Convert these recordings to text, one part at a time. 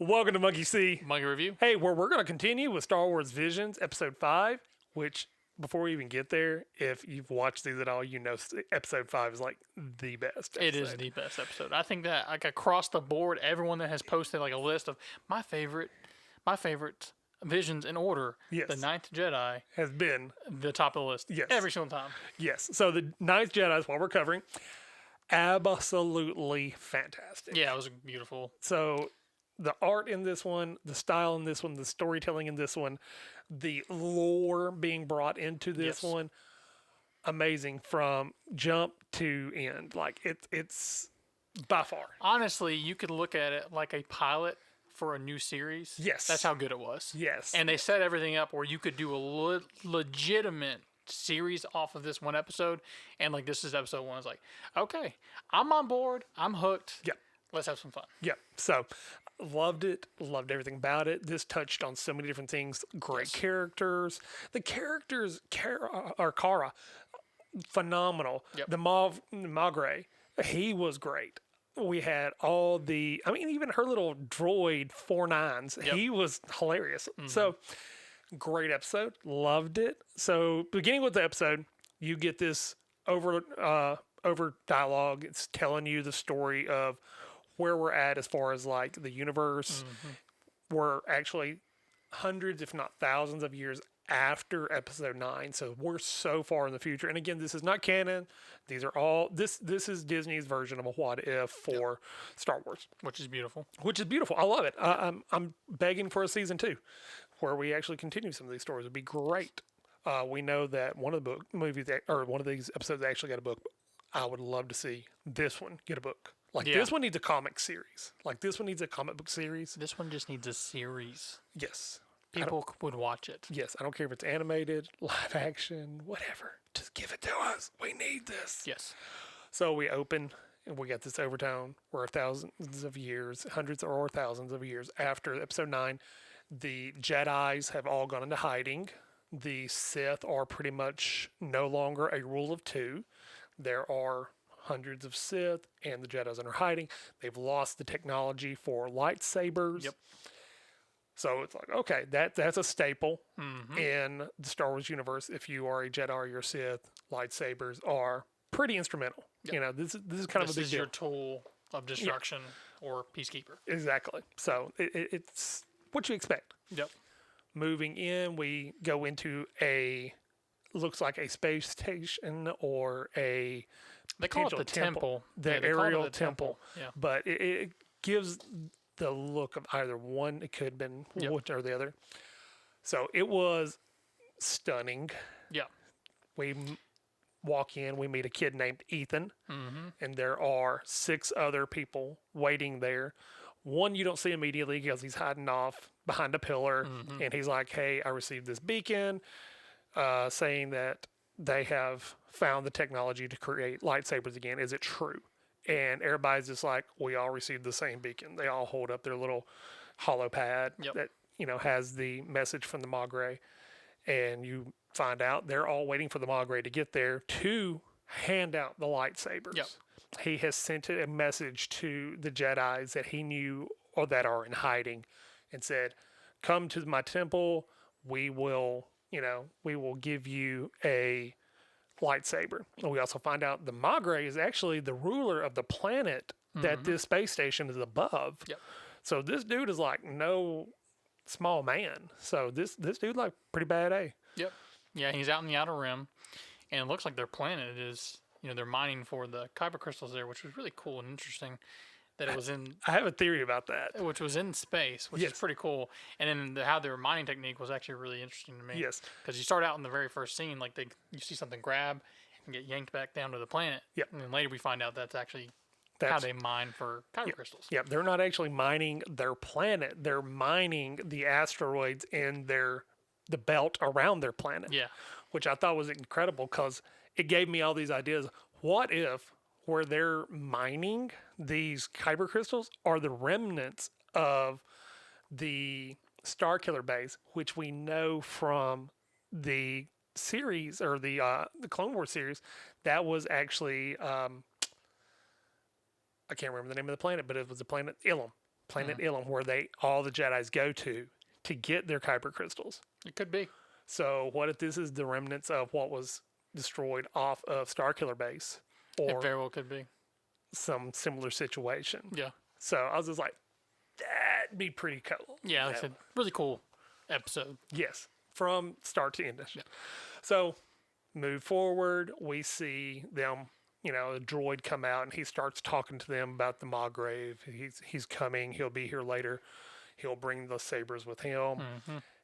Welcome to Monkey See. Monkey Review. Hey, where we're going to continue with Star Wars Visions, Episode 5, which, before we even get there, if you've watched these at all, you know Episode 5 is like the best episode. It is the best episode. I think that like across the board, everyone that has posted like a list of my favorite visions in order, Yes. the Ninth Jedi Has been, the top of the list. Yes. Every single time. yes. So the Ninth Jedi is what we're covering. Absolutely fantastic. Yeah, it was beautiful. So the art in this one, the style in this one, the storytelling in this one, the lore being brought into this Yes. one, amazing from jump to end. Like it's by far. Honestly, you could look at it like a pilot for a new series. Yes. That's how good it was. Yes. And they set everything up where you could do a legitimate series off of this one episode. And like this is episode 1. It's like, okay, I'm on board. I'm hooked. Yep. Let's have some fun. Yep. So loved it. Loved everything about it. This touched on so many different things. Great Yes. characters. The characters, Kara, phenomenal. Yep. The Magre, he was great. We had all the, I mean, even her little droid 4-9s, Yep. he was hilarious. So great episode. Loved it. So beginning with the episode, you get this over dialogue. It's telling you the story of where we're at as far as like the universe. We're actually hundreds, if not thousands of years after episode 9. So we're so far in the future. And again, this is not canon. These are all this is Disney's version of a what if for Star Wars, Which is beautiful. which is beautiful. I love it. I'm begging for a season 2 where we actually continue some of these stories. It'd be great. We know that one of the one of these episodes actually got a book. I would love to see this one get a book. Like Yeah. this one needs a comic series. Like this one needs a comic book series. This one just needs a series. Yes. People would watch it. Yes. I don't care if it's animated, live action, whatever. Just give it to us. We need this. Yes. So we open and we got this overtone. We're thousands of years, hundreds or thousands of years after episode 9. The Jedis have all gone into hiding. The Sith are pretty much no longer a rule of 2. There are hundreds of Sith, and the Jedi's are hiding. They've lost the technology for lightsabers. Yep. So it's like, okay, that's a staple in the Star Wars universe. If you are a Jedi or you're a Sith, lightsabers are pretty instrumental. Yep. You know, this is kind of a This big is deal. your tool of destruction or peacekeeper. Exactly. So it's what you expect. Yep. Moving in, we go into looks like a space station or a They call it potential the temple. the Yeah, they call it aerial the temple. Yeah. But it gives the look of either one. It could have been Yep. one or the other. So it was stunning. Yeah. We walk in, we meet a kid named Ethan, Mm-hmm. and there are 6 other people waiting there. One you don't see immediately because he's hiding off behind a pillar, and he's like, "Hey, I received this beacon saying that they have found the technology to create lightsabers again. Is it true?" And everybody's just like, "We all received the same beacon." They all hold up their little hollow pad Yep. that has the message from the Magre, and you find out they're all waiting for the Magre to get there to hand out the lightsabers. Yep. He has sent a message to the Jedis that he knew or that are in hiding and said, "Come to my temple. We will give you a lightsaber." And we also find out the Magre is actually the ruler of the planet that this space station is above. Yep. So this dude is like no small man. So this dude like pretty bad, eh? Yep. Yeah, he's out in the outer rim, and it looks like their planet is, they're mining for the kyber crystals there, which was really cool and interesting. That it was in, I have a theory about that. which was in space, which Yes. is pretty cool. And then how their mining technique was actually really interesting to me. Yes. Because you start out in the very first scene, like you see something grab and get yanked back down to the planet. Yep. And then later we find out that's actually how That's they mine for kyber crystals. Yeah, they're not actually mining their planet. They're mining the asteroids in the belt around their planet. Yeah. Which I thought was incredible because it gave me all these ideas. What if where they're mining these kyber crystals are the remnants of the Starkiller base, which we know from the series or the Clone Wars series, that was actually I can't remember the name of the planet, but it was the planet Ilum. planet Ilum, where all the Jedis go to get their kyber crystals. It could be. So what if this is the remnants of what was destroyed off of Starkiller Base, It or very well could be. some similar situation? Yeah. So I was just like, that'd be pretty cool. Yeah, like I said, really cool episode. Yes, from start to end. Yeah. So move forward, we see them, a droid come out and he starts talking to them about the Magrave. He's coming. He'll be here later. He'll bring the sabers with him.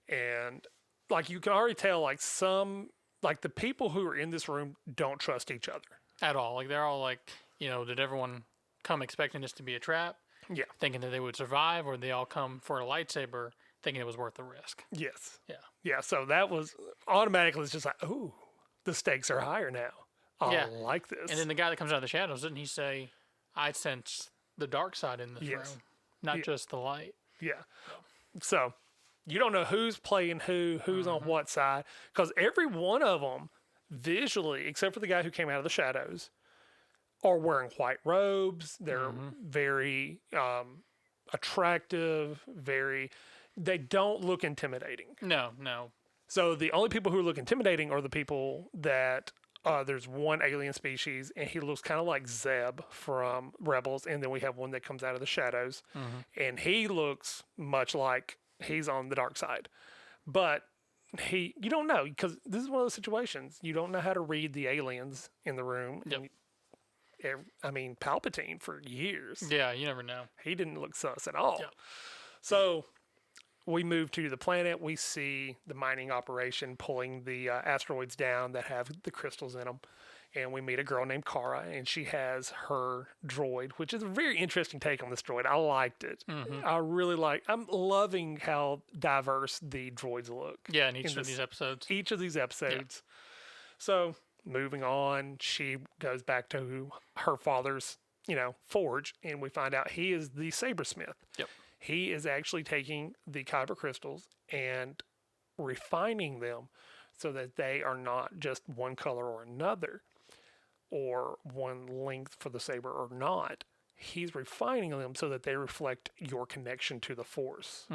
And like you can already tell, like the people who are in this room don't trust each other At all. Like, they're all like, did everyone come expecting this to be a trap? Yeah. Thinking that they would survive, or they all come for a lightsaber thinking it was worth the risk? Yes. Yeah. Yeah. So that was automatically, it's just like, ooh, the stakes are higher now. I like this. And then the guy that comes out of the shadows, didn't he say, I sense the dark side in this room, not just the light? Yeah. So you don't know who's playing who's on what side, because every one of them visually, except for the guy who came out of the shadows, are wearing white robes. They're very attractive, they don't look intimidating. No. So the only people who look intimidating are the people that there's one alien species, and he looks kind of like Zeb from Rebels, and then we have one that comes out of the shadows, and he looks much like he's on the dark side. But you don't know, because this is one of those situations. You don't know how to read the aliens in the room. Yep. And, Palpatine for years. Yeah, you never know. He didn't look sus at all. Yep. So we move to the planet. We see the mining operation pulling the asteroids down that have the crystals in them. And we meet a girl named Kara, and she has her droid, which is a very interesting take on this droid. I liked it. I'm loving how diverse the droids look. Yeah, in each of these episodes. Each of these episodes. So moving on, she goes back to her father's, forge, and we find out he is the Saber Smith. Yep. He is actually taking the kyber crystals and refining them so that they are not just one color or another, or one length for the saber or not. He's refining them so that they reflect your connection to the Force.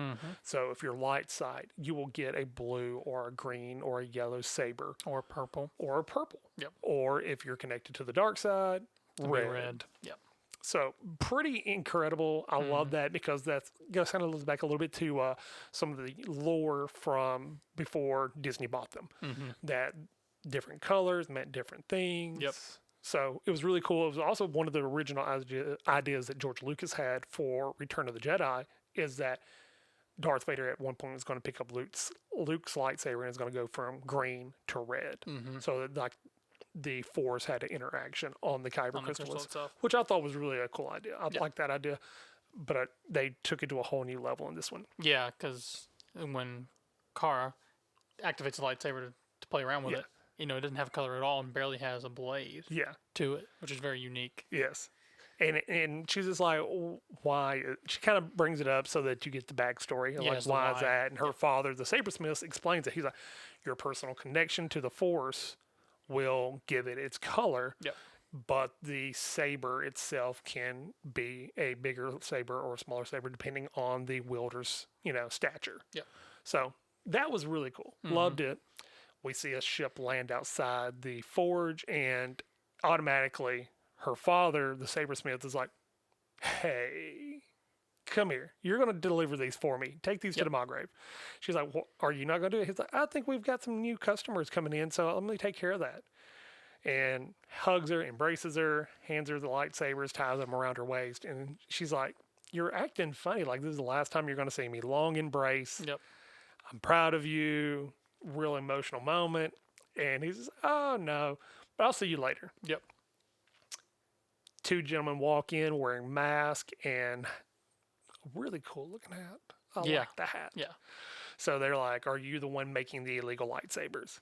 So if you're light side, you will get a blue or a green or a yellow saber. Or purple. Or a purple. Yep. Or if you're connected to the dark side, red. Yep. So pretty incredible. I love that, because that kind of looks back a little bit to some of the lore from before Disney bought them. That different colors meant different things. Yep. So it was really cool. It was also one of the original ideas that George Lucas had for Return of the Jedi, is that Darth Vader at one point was going to pick up Luke's lightsaber and it's going to go from green to red. So that, like, the Force had an interaction on the kyber crystals, which I thought was really a cool idea. I like that idea, but they took it to a whole new level in this one. Yeah, because when Kara activates the lightsaber to play around with it, it doesn't have color at all and barely has a blade to it, which is very unique. Yes. And she's just like, why? She kind of brings it up so that you get the backstory. Like, why is that? And her father, the Sabersmith, explains it. He's like, your personal connection to the Force will give it its color. Yep. But the saber itself can be a bigger saber or a smaller saber depending on the wielder's, stature. Yep. So that was really cool. Loved it. We see a ship land outside the forge, and automatically her father, the Sabersmith, is like, hey, come here. You're going to deliver these for me. Take these to the Magrave. She's like, well, are you not going to do it? He's like, I think we've got some new customers coming in, so let me take care of that. And hugs her, embraces her, hands her the lightsabers, ties them around her waist. And she's like, you're acting funny. Like, this is the last time you're going to see me. Long embrace. Yep. I'm proud of you. Real emotional moment. And he's just, oh, no. But I'll see you later. Yep. Two gentlemen walk in wearing masks and a really cool looking hat. I like the hat. Yeah. So they're like, are you the one making the illegal lightsabers?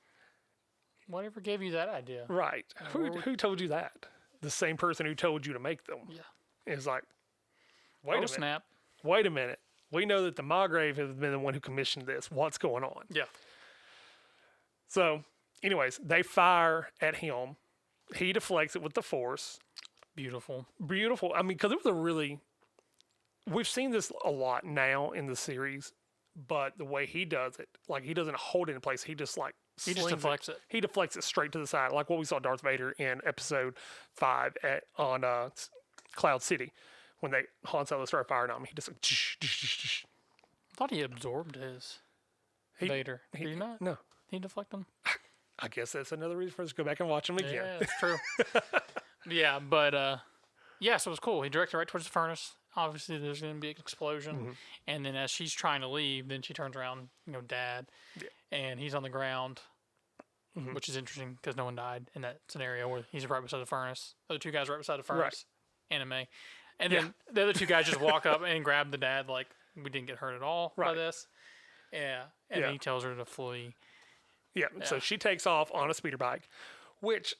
Whatever gave you that idea? Right. Who told you that? The same person who told you to make them. Yeah. Is like, wait a minute. Snap. Wait a minute. We know that the Magrave has been the one who commissioned this. What's going on? Yeah. So, anyways, they fire at him. He deflects it with the Force. Beautiful. Beautiful. I mean, because it was a really we've seen this a lot now in the series, but the way he does it, like he doesn't hold it in place. He just like He just deflects it. He deflects it straight to the side, like what we saw Darth Vader in Episode 5 on Cloud City, when Han Solo started firing on him. He just like, I thought he absorbed his Vader. Did he not? No. He deflect them? I guess that's another reason for us to go back and watch them again. Yeah, that's true. Yeah, but yeah, so it was cool. He directed right towards the furnace. Obviously, there's going to be an explosion, and then as she's trying to leave, then she turns around, Dad, and he's on the ground, which is interesting because no one died in that scenario where he's right beside the furnace. The other two guys right beside the furnace, anime, and then the other two guys just walk up and grab the dad like we didn't get hurt at all by this. Yeah, and then he tells her to flee. Yeah, so she takes off on a speeder bike, which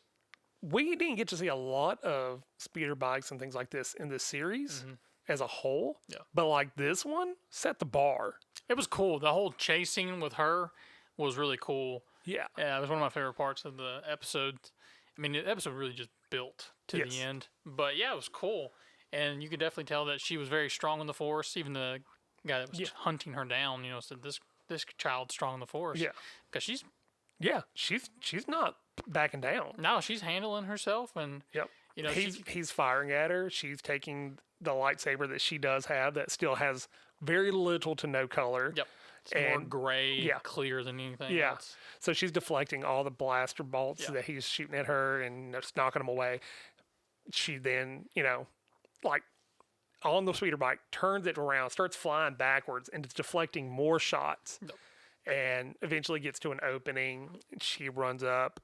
we didn't get to see a lot of speeder bikes and things like this in this series as a whole. Yeah. But like this one set the bar. It was cool. The whole chase scene with her was really cool. Yeah. Yeah, it was one of my favorite parts of the episode. I mean, the episode really just built to the end. But yeah, it was cool. And you could definitely tell that she was very strong in the Force. Even the guy that was hunting her down, said this child's strong in the Force. Yeah. Because she's... Yeah, she's not backing down. No, she's handling herself, and he's firing at her. She's taking the lightsaber that she does have that still has very little to no color. Yep, it's more gray, clear than anything. Yeah, so she's deflecting all the blaster bolts that he's shooting at her and just knocking them away. She then, like on the speeder bike, turns it around, starts flying backwards, and it's deflecting more shots. Yep. And eventually gets to an opening. She runs up,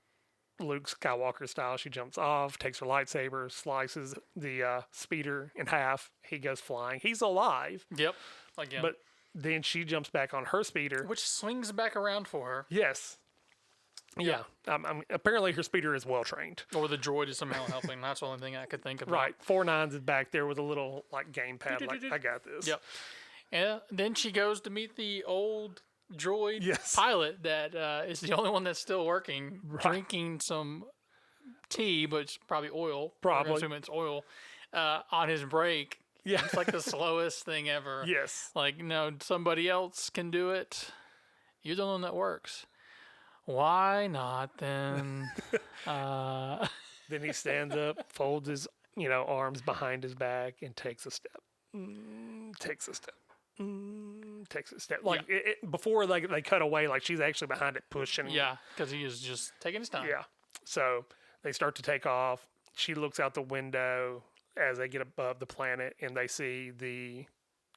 Luke Skywalker style. She jumps off, takes her lightsaber, slices the speeder in half. He goes flying. He's alive. Yep. Again. But then she jumps back on her speeder, which swings back around for her. Yes. Yeah. Apparently her speeder is well trained. Or the droid is somehow helping. That's the only thing I could think of. Right. 4-9 is back there with a little like gamepad. Like, I got this. Yep. And then she goes to meet the old droid pilot that is the only one that's still working, drinking some tea, but it's probably oil. Probably. I assume it's oil on his break. Yeah. It's like the slowest thing ever. Yes. Like, somebody else can do it. You're the one that works. Why not then? Then he stands up, folds his arms behind his back, and takes a step. Takes a step. Like before they cut away, like she's actually behind it pushing. Yeah, because he is just taking his time. Yeah. So they start to take off. She looks out the window as they get above the planet, and they see the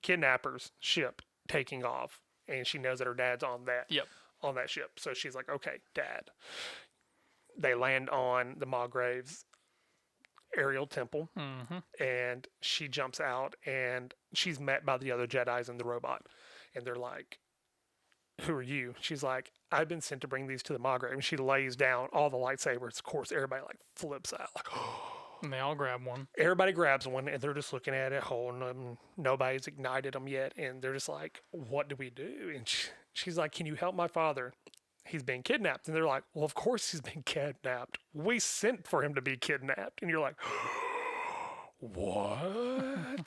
kidnappers' ship taking off, and she knows that her dad's on that. Yep. On that ship. So she's like, "Okay, Dad." They land on the Magrave's aerial temple, and she jumps out, and she's met by the other Jedis and the robot, and they're like, "Who are you?" She's like, "I've been sent to bring these to the Magrave," and she lays down all the lightsabers. Of course, everybody like flips out, like, and they all grab one. Everybody grabs one, and they're just looking at it, holding them. Nobody's ignited them yet, and they're just like, "What do we do?" And she's like, "Can you help my father? He's been kidnapped." And they're like, "Well, of course he's been kidnapped. We sent for him to be kidnapped." And you're like, "What?"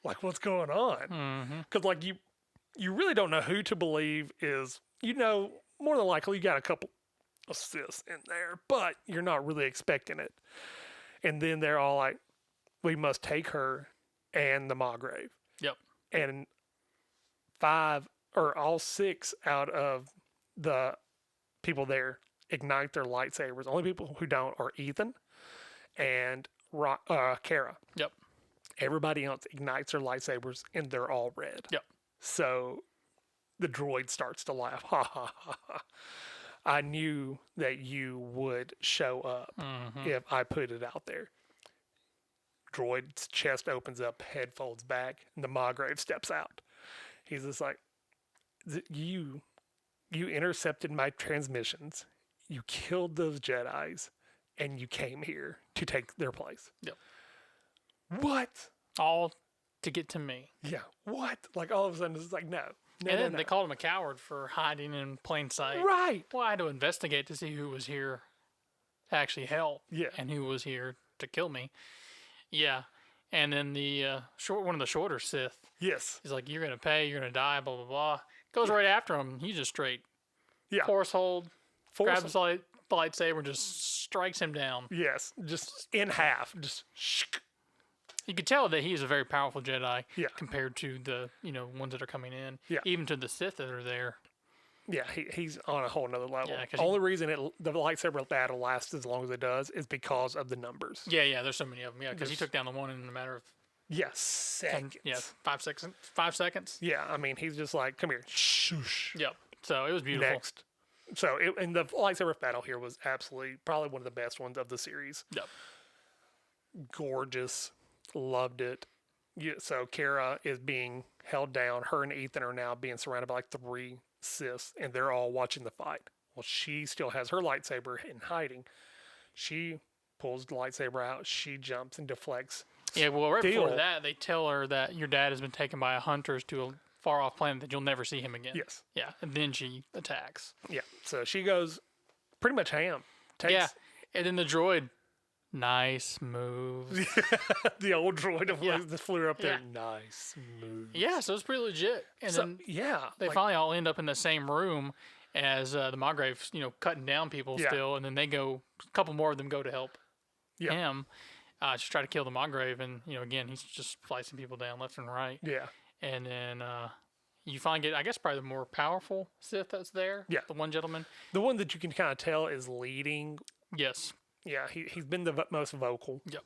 Like, what's going on? Because like you really don't know who to believe is, more than likely you got a couple assists in there, but you're not really expecting it. And then they're all like, "We must take her and the Magrave." Yep. And all 6 out of the people there ignite their lightsabers. The only people who don't are Ethan and Kara. Yep. Everybody else ignites their lightsabers, and they're all red. Yep. So the droid starts to laugh. Ha ha ha ha. I knew that you would show up if I put it out there. Droid's chest opens up, head folds back, and the Magrave steps out. He's just like, You intercepted my transmissions. You killed those Jedis, and you came here to take their place. Yep. What? All to get to me. Yeah. What? Like all of a sudden, it's like, no. And then they called him a coward for hiding in plain sight. Right. Well, I had to investigate to see who was here to actually help. Yeah. And who was here to kill me. Yeah. And then the one of the shorter Sith, Yes. he's like, "You're gonna pay. You're gonna die." Blah blah blah. Goes right after him. He just straight force hold, grabs the lightsaber, and just strikes him down. Yes, just in half. Just. You could tell that he is a very powerful Jedi compared to the ones that are coming in. Yeah. Even to the Sith that are there. Yeah, he's on a whole nother level. Yeah, Only reason the lightsaber battle lasts as long as it does is because of the numbers. Yeah, there's so many of them. Yeah, because he took down the one in a matter of seconds. 5 seconds. 5 seconds. Yeah, I mean, he's just like, come here. Shoosh. Yep. So it was beautiful. Next. So, and the lightsaber battle here was absolutely probably one of the best ones of the series. Yep. Gorgeous. Loved it. Yeah, so Kara is being held down. Her and Ethan are now being surrounded by like 3 Siths, and they're all watching the fight. Well, she still has her lightsaber in hiding. She pulls the lightsaber out. She jumps and deflects. Yeah, well, right before that, they tell her that your dad has been taken by hunters to a far-off planet that you'll never see him again. Yes. Yeah, and then she attacks. Yeah, so she goes pretty much ham. Yeah, and then the droid, nice moves. The old droid that flew up there, nice moves. Yeah, so it's pretty legit. And then they finally all end up in the same room as the Margraves, cutting down people still, and then a couple more of them go to help him. Just try to kill the Margrave, and again he's just slicing people down left and right. Yeah, and then you finally get, I guess, probably the more powerful Sith that's there. Yeah, the one gentleman, the one that you can kind of tell is leading. Yes. Yeah, he's been the most vocal. Yep.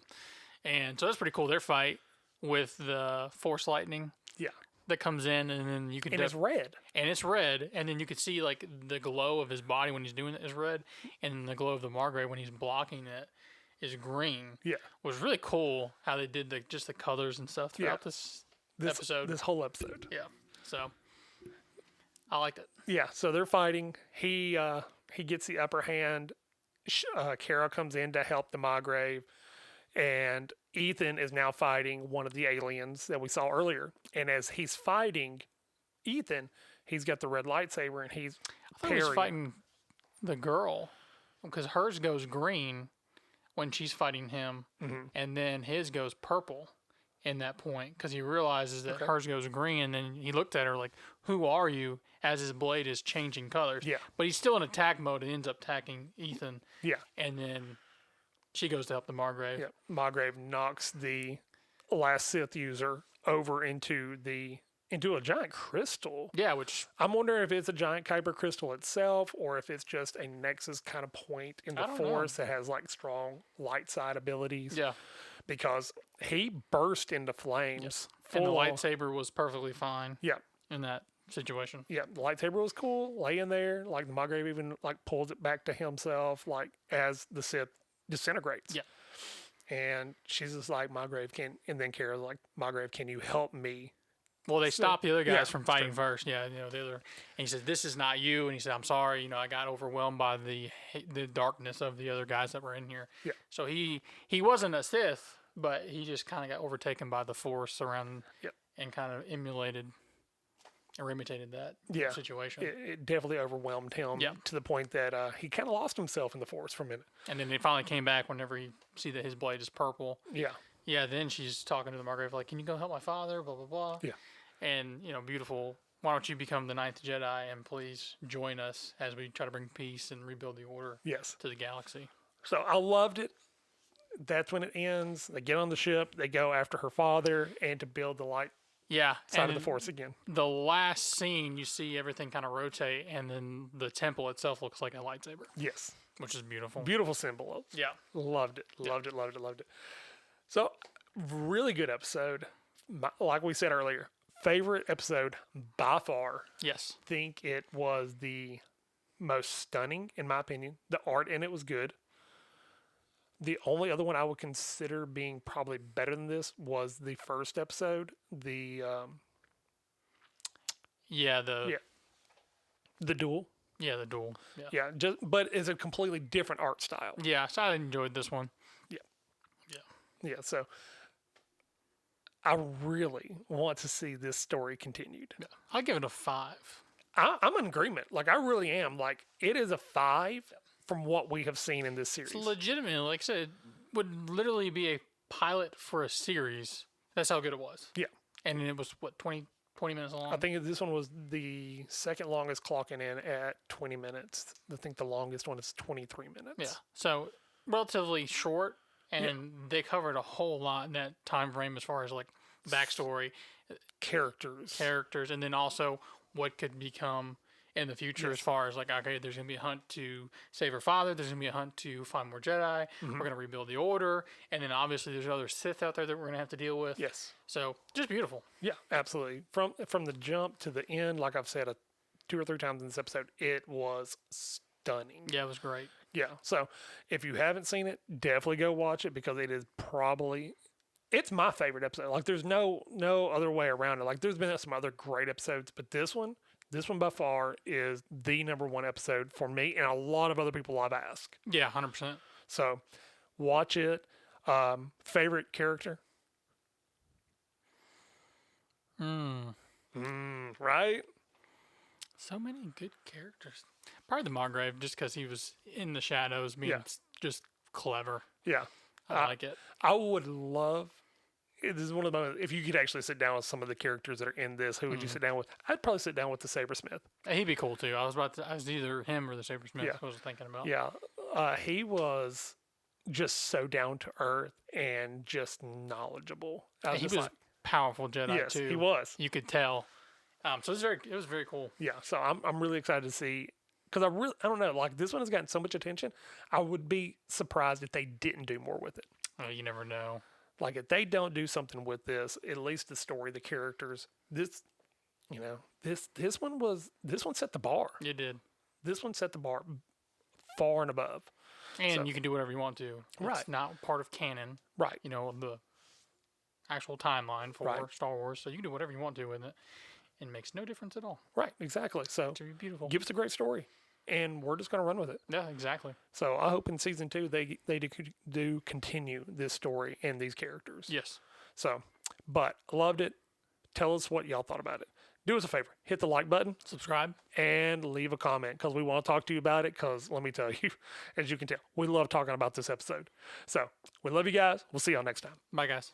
And so that's pretty cool. Their fight with the Force lightning. Yeah. That comes in, and then you can. And it's red. And it's red, and then you could see like the glow of his body when he's doing it is red, and the glow of the Margrave when he's blocking it is green. Yeah. It was really cool how they did just the colors and stuff throughout this episode. This whole episode. Yeah. So I liked it. Yeah. So they're fighting. He gets the upper hand. Kara comes in to help the Margrave, and Ethan is now fighting one of the aliens that we saw earlier. And as he's fighting Ethan, he's got the red lightsaber, and he's I thought he was fighting the girl, because hers goes green when she's fighting him, and then his goes purple in that point, because he realizes that hers goes green, and then he looked at her like, "Who are you?" as his blade is changing colors. Yeah. But he's still in attack mode and ends up attacking Ethan. Yeah. And then she goes to help the Margrave. Yeah. Margrave knocks the last Sith user over into a giant crystal. Yeah, which I'm wondering if it's a giant kyber crystal itself, or if it's just a nexus kind of point in the Force that has like strong light side abilities. Yeah. Because he burst into flames. And the lightsaber was perfectly fine. Yeah. In that situation. Yeah, the lightsaber was cool, laying there. Like the Margrave even like pulls it back to himself, like as the Sith disintegrates. Yeah. And she's just like, Margrave and then Kara's like, Margrave, can you help me? Well, they stopped the other guys from fighting first. Yeah, the other, and he said, "This is not you." And he said, "I'm sorry. I got overwhelmed by the darkness of the other guys that were in here." Yeah. So he wasn't a Sith, but he just kind of got overtaken by the Force around, and kind of imitated that situation. It definitely overwhelmed him to the point that he kind of lost himself in the Force for a minute. And then he finally came back whenever he see that his blade is purple. Yeah. Yeah. Then she's talking to the Margrave like, "Can you go help my father?" Blah blah blah. Yeah. And beautiful. Why don't you become the Ninth Jedi and please join us as we try to bring peace and rebuild the order to the galaxy. So I loved it. That's when it ends. They get on the ship. They go after her father and to build the light side of the Force again. The last scene, you see everything kind of rotate, and then the temple itself looks like a lightsaber. Yes. Which is beautiful. Beautiful symbol. Yeah. Loved it. Loved it. So, really good episode. Like we said earlier, favorite episode by far. Yes. Think it was the most stunning, in my opinion. The art in it was good. The only other one I would consider being probably better than this was the first episode. The duel. Yeah, the duel. Yeah, but it's a completely different art style. Yeah, so I enjoyed this one. Yeah, so I really want to see this story continued. Yeah. I'll give it a 5. I'm in agreement. Like, I really am. Like, it is a 5 from what we have seen in this series. It's legitimately, like I said, would literally be a pilot for a series. That's how good it was. Yeah. And it was, what, 20 minutes long? I think this one was the second longest clocking in at 20 minutes. I think the longest one is 23 minutes. Yeah. So relatively short, and they covered a whole lot in that time frame as far as like backstory, Characters, and then also what could become in the future as far as like, okay, there's going to be a hunt to save her father. There's going to be a hunt to find more Jedi. We're going to rebuild the Order. And then obviously there's other Sith out there that we're going to have to deal with. Yes. So just beautiful. Yeah, absolutely. From the jump to the end, like I've said 2 or 3 times in this episode, it was stunning. Yeah, it was great. Yeah. So if you haven't seen it, definitely go watch it because it is probably... It's my favorite episode. Like, there's no other way around it. Like, there's been some other great episodes, but this one by far is the number 1 episode for me and a lot of other people I've asked. Yeah, 100%. So, watch it. Favorite character? Right? So many good characters. Probably the Margrave, just because he was in the shadows, being just clever. Yeah. I like it. I would love... This is one of the moments, if you could actually sit down with some of the characters that are in this, who would you sit down with? I'd probably sit down with the Saber Smith. He'd be cool too. I was either him or the Saber Smith. I was thinking about. Yeah, he was just so down to earth and just knowledable. He was powerful Jedi too. Yes, he was. You could tell. So it was very cool. Yeah, so I'm really excited to see, because I don't know, like, this one has gotten so much attention. I would be surprised if they didn't do more with it. Oh, you never know. Like, if they don't do something with this, at least the story, the characters, this one set the bar. It did. This one set the bar far and above. And you can do whatever you want to. It's not part of canon. Right. You know, the actual timeline for Star Wars. So you can do whatever you want to with it. It makes no difference at all. Right, exactly. So it's beautiful. Give us a great story. And we're just going to run with it. Yeah, exactly. So I hope in season 2 they do continue this story and these characters. Yes. So, but loved it. Tell us what y'all thought about it. Do us a favor. Hit the like button. Subscribe. And leave a comment because we want to talk to you about it because let me tell you, as you can tell, we love talking about this episode. So we love you guys. We'll see y'all next time. Bye, guys.